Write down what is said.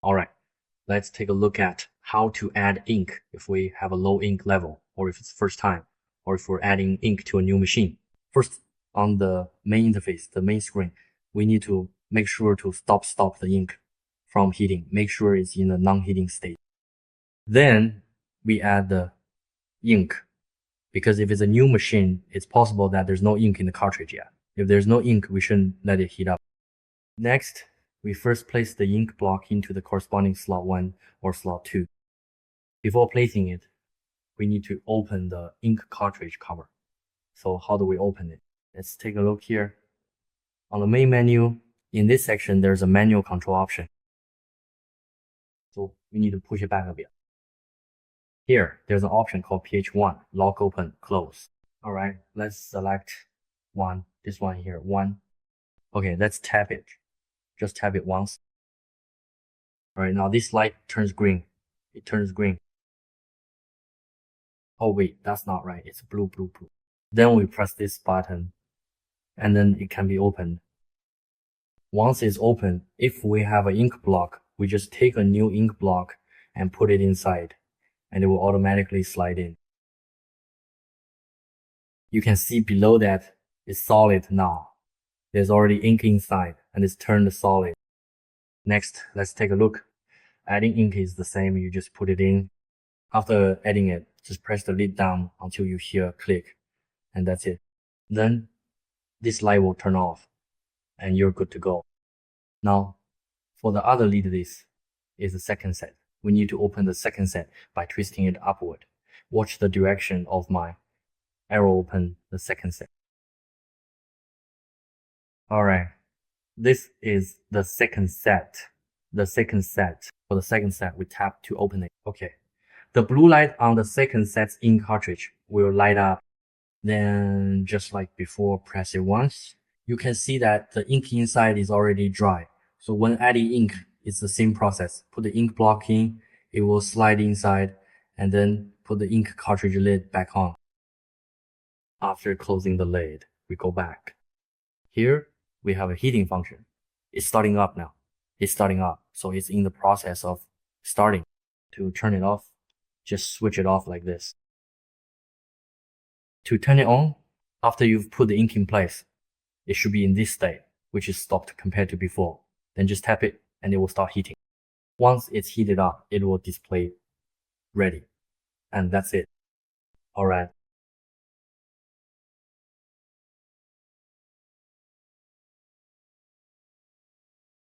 Alright, let's take a look at how to add ink if we have a low ink level, or if it's first time, or if we're adding ink to a new machine. First, on the main interface, the main screen, we need to make sure to stop the ink from heating. Make sure it's in a non-heating state. Then we add the ink, because if it's a new machine, it's possible that there's no ink in the cartridge yet. If there's no ink, we shouldn't let it heat up. Next, we first place the ink block into the corresponding slot 1 or slot 2. Before placing it, we need to open the ink cartridge cover. So how do we open it? Let's take a look here. On the main menu, in this section, there's a manual control option. So we need to push it back a bit. Here, there's an option called PH1, lock, open, close. Alright, let's select one, this one here, 1. Okay, let's tap it. Just tap it once. Alright, now this light turns green. It turns green. Oh wait, that's not right. It's blue. Then we press this button, and then it can be opened. Once it's open, if we have an ink block, we just take a new ink block and put it inside, and it will automatically slide in. You can see below that it's solid now. There's already ink inside, and it's turned solid. Next, let's take a look. Adding ink is the same. You just put it in. After adding it, just press the lid down until you hear a click, and that's it. Then this light will turn off, and you're good to go. Now, for the other lid list is the second set. We need to open the second set by twisting it upward. Watch the direction of my arrow open the second set. Alright, this is the second set. For the second set, we tap to open it. Okay. The blue light on the second set's ink cartridge will light up. Then, just like before, press it once. You can see that the ink inside is already dry. So when adding ink, it's the same process. Put the ink block in, it will slide inside, and then put the ink cartridge lid back on. After closing the lid, we go back. Here, we have a heating function. It's starting up now. It's starting up, so it's in the process of starting. To turn it off, just switch it off like this. To turn it on, after you've put the ink in place, it should be in this state, which is stopped compared to before. Then just tap it, and it will start heating. Once it's heated up, it will display ready. And that's it. Alright,